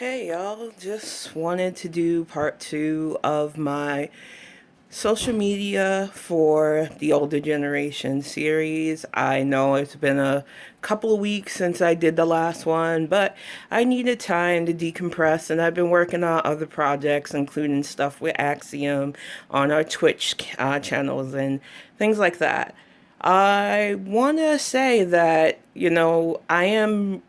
Hey y'all, just wanted to do part two of my social media for the older generation series. I know it's been a couple of weeks since I did the last one, but I needed time to decompress, and I've been working on other projects, including stuff with Axiom on our Twitch channels and things like that. I want to say that, I am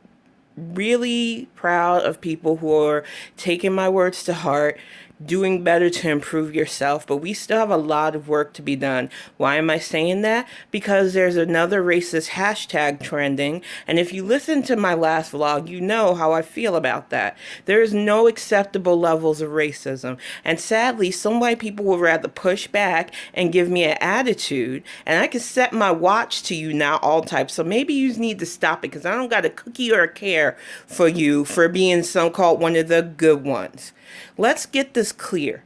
really proud of people who are taking my words to heart, doing better to improve yourself, but we still have a lot of work to be done. Why am I saying that? Because there's another racist hashtag trending, and if you listen to my last vlog, you know how I feel about that. There is no acceptable levels of racism, and sadly, some white people would rather push back and give me an attitude, and I can set my watch to you now all types, so maybe you need to stop it, because I don't got a cookie or a care for you for being so-called one of the good ones. Let's get this clear.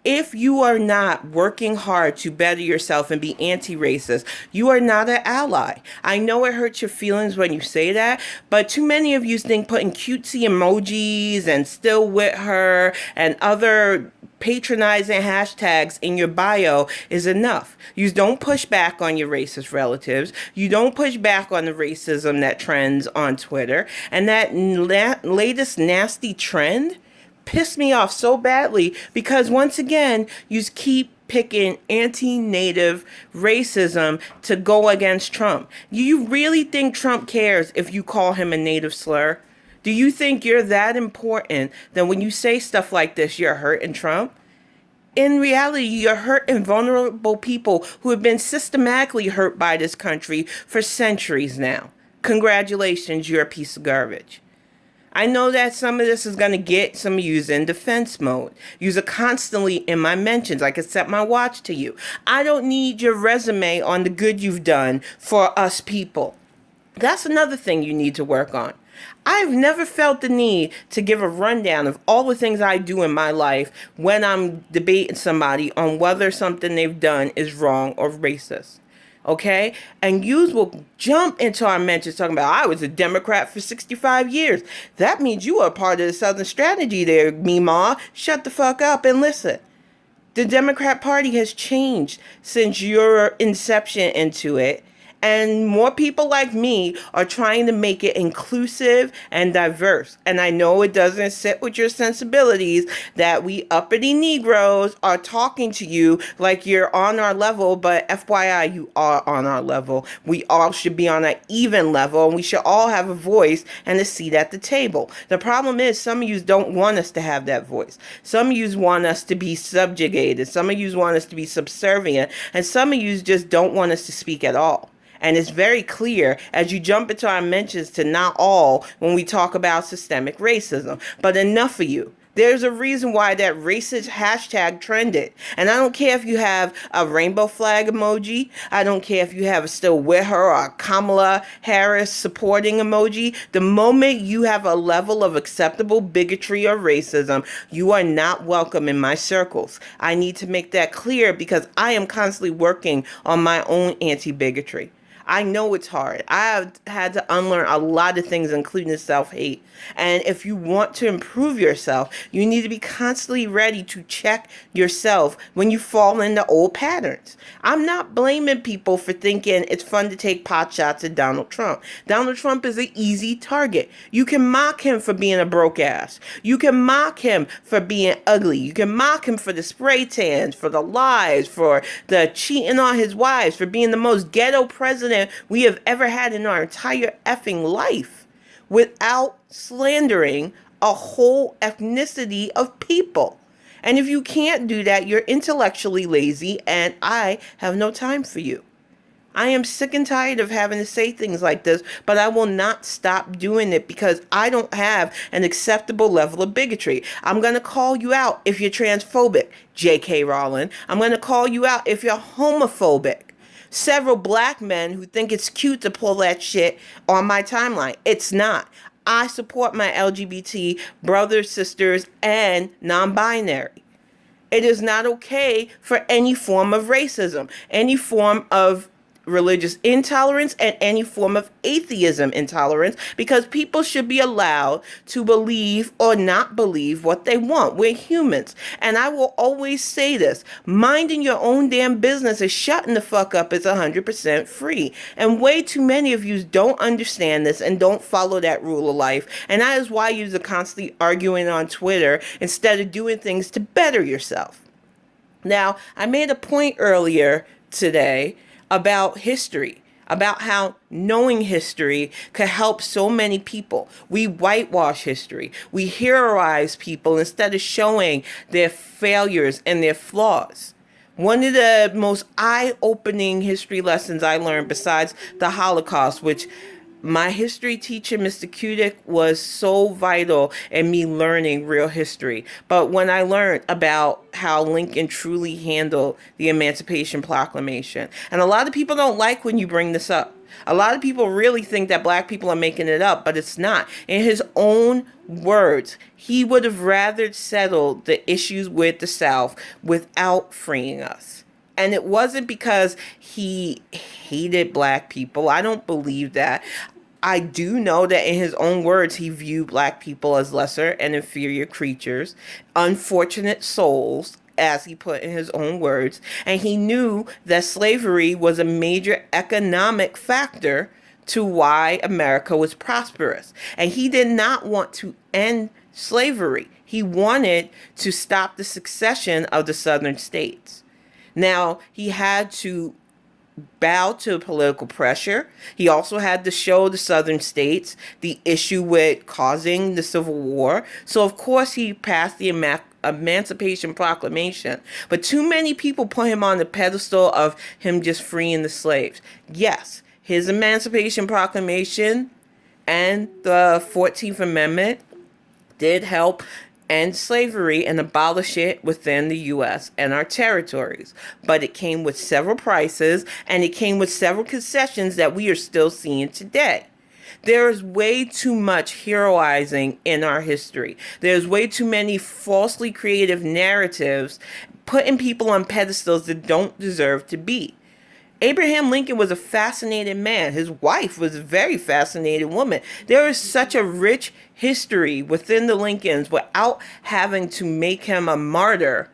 If you are not working hard to better yourself and be anti-racist, you are not an ally. I know it hurts your feelings when you say that, but too many of you think putting cutesy emojis and still with her and other patronizing hashtags in your bio is enough. You don't push back on your racist relatives. You don't push back on the racism that trends on Twitter. And that latest nasty trend pissed me off so badly because once again, you keep picking anti-native racism to go against Trump. Do you really think Trump cares if you call him a native slur? Do you think you're that important that when you say stuff like this, you're hurting Trump? In reality, you're hurting vulnerable people who have been systematically hurt by this country for centuries now. Congratulations, you're a piece of garbage. I know that some of this is going to get some of you in defense mode. You're constantly in my mentions. I can set my watch to you. I don't need your resume on the good you've done for us people. That's another thing you need to work on. I've never felt the need to give a rundown of all the things I do in my life when I'm debating somebody on whether something they've done is wrong or racist. Okay? And yous will jump into our mentions talking about, I was a Democrat for 65 years. That means you are part of the Southern strategy there, Meemaw. Shut the fuck up and listen. The Democrat Party has changed since your inception into it. And more people like me are trying to make it inclusive and diverse. And I know it doesn't sit with your sensibilities that we uppity Negroes are talking to you like you're on our level, but FYI, you are on our level. We all should be on an even level, and we should all have a voice and a seat at the table. The problem is some of you don't want us to have that voice. Some of you want us to be subjugated. Some of you want us to be subservient. And some of you just don't want us to speak at all. And it's very clear as you jump into our mentions to not all when we talk about systemic racism. But enough of you. There's a reason why that racist hashtag trended. And I don't care if you have a rainbow flag emoji. I don't care if you have a still with her or a Kamala Harris supporting emoji. The moment you have a level of acceptable bigotry or racism, you are not welcome in my circles. I need to make that clear because I am constantly working on my own anti-bigotry. I know it's hard. I've had to unlearn a lot of things, including self-hate. And if you want to improve yourself, you need to be constantly ready to check yourself when you fall into old patterns. I'm not blaming people for thinking it's fun to take pot shots at Donald Trump. Donald Trump is an easy target. You can mock him for being a broke ass. You can mock him for being ugly. You can mock him for the spray tans, for the lies, for the cheating on his wives, for being the most ghetto president we have ever had in our entire effing life without slandering a whole ethnicity of people. And if you can't do that, you're intellectually lazy, and I have no time for you. I am sick and tired of having to say things like this, but I will not stop doing it because I don't have an acceptable level of bigotry. I'm going to call you out if you're transphobic, J.K. Rowling. I'm going to call you out if you're homophobic. Several black men who think it's cute to pull that shit on my timeline. It's not. I support my LGBT brothers, sisters, and non-binary. It is not okay for any form of racism, any form of religious intolerance and any form of atheism intolerance, because people should be allowed to believe or not believe what they want. We're humans. And I will always say this: minding your own damn business and shutting the fuck up is 100% free. And way too many of you don't understand this and don't follow that rule of life. And that is why you're constantly arguing on Twitter instead of doing things to better yourself. Now, I made a point earlier today about history, about how knowing history could help so many people. We whitewash history. We heroize people instead of showing their failures and their flaws. One of the most eye-opening history lessons I learned, besides the Holocaust, which my history teacher, Mr. Kudik, was so vital in me learning real history. But when I learned about how Lincoln truly handled the Emancipation Proclamation, and a lot of people don't like when you bring this up. A lot of people really think that black people are making it up, but it's not. In his own words, he would have rather settled the issues with the South without freeing us. And it wasn't because he hated black people. I don't believe that. I do know that in his own words, he viewed black people as lesser and inferior creatures, unfortunate souls, as he put in his own words. And he knew that slavery was a major economic factor to why America was prosperous. And he did not want to end slavery. He wanted to stop the succession of the southern states. Now, he had to bow to political pressure. He also had to show the southern states the issue with causing the Civil War. So, of course, he passed the Emancipation Proclamation. But too many people put him on the pedestal of him just freeing the slaves. Yes, his Emancipation Proclamation and the 14th Amendment did help end slavery and abolish it within the U.S. and our territories. But it came with several prices, and it came with several concessions that we are still seeing today. There is way too much heroizing in our history. There's way too many falsely creative narratives putting people on pedestals that don't deserve to be. Abraham Lincoln was a fascinating man. His wife was a very fascinating woman. There is such a rich history within the Lincolns without having to make him a martyr.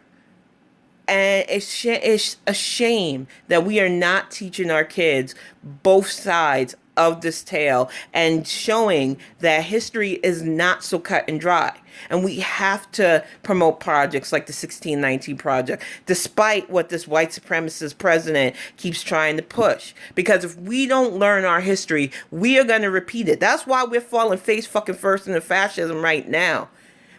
And it's a shame that we are not teaching our kids both sides of this tale and showing that history is not so cut and dry. And we have to promote projects like the 1619 Project, despite what this white supremacist president keeps trying to push. Because if we don't learn our history, we are going to repeat it. That's why we're falling face fucking first into fascism right now.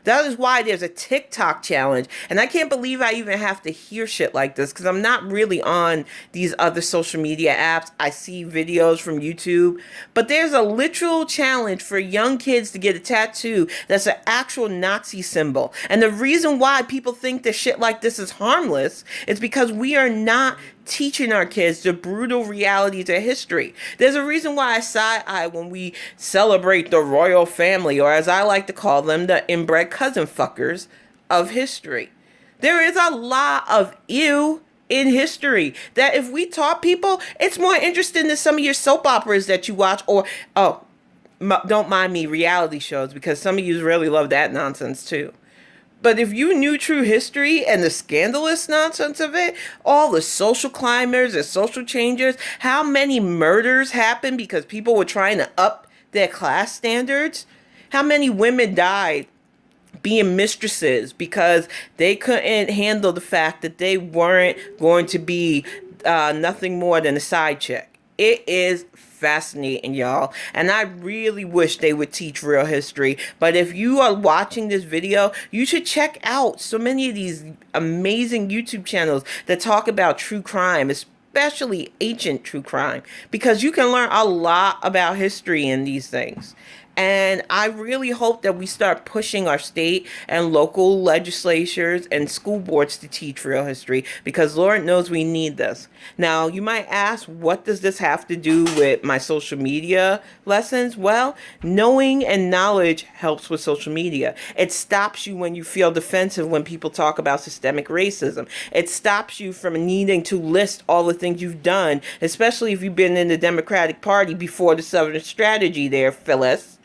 That is why there's a TikTok challenge. And I can't believe I even have to hear shit like this, because I'm not really on these other social media apps. I see videos from YouTube. But there's a literal challenge for young kids to get a tattoo that's an actual Nazi symbol. And the reason why people think that shit like this is harmless is because we are not teaching our kids the brutal realities of history. There's a reason why I side-eye when we celebrate the royal family, or as I like to call them, the inbred cousin fuckers of history. There is a lot of ew in history that if we taught people, it's more interesting than some of your soap operas that you watch, or, don't mind me, reality shows, because some of you really love that nonsense too. But if you knew true history and the scandalous nonsense of it, all the social climbers and social changers, how many murders happened because people were trying to up their class standards, how many women died being mistresses because they couldn't handle the fact that they weren't going to be nothing more than a side chick. It is fascinating, y'all. And I really wish they would teach real history. But if you are watching this video, you should check out so many of these amazing YouTube channels that talk about true crime, especially ancient true crime, because you can learn a lot about history in these things. And I really hope that we start pushing our state and local legislatures and school boards to teach real history because Lord knows we need this. Now, you might ask, what does this have to do with my social media lessons? Well, knowing and knowledge helps with social media. It stops you when you feel defensive when people talk about systemic racism. It stops you from needing to list all the things you've done, especially if you've been in the Democratic Party before the Southern strategy there, Phyllis.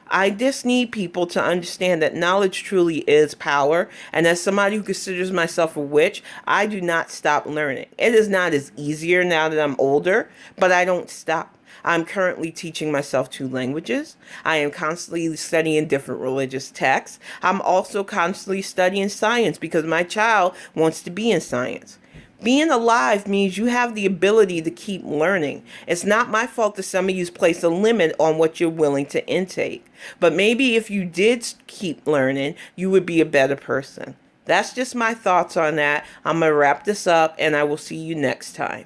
I just need people to understand that knowledge truly is power. And as somebody who considers myself a witch, I do not stop learning. It is not as easier now that I'm older, but I don't stop. I'm currently teaching myself 2 languages. I am constantly studying different religious texts. I'm also constantly studying science because my child wants to be in science. Being alive means you have the ability to keep learning. It's not my fault that some of you place a limit on what you're willing to intake. But maybe if you did keep learning, you would be a better person. That's just my thoughts on that. I'm going to wrap this up and I will see you next time.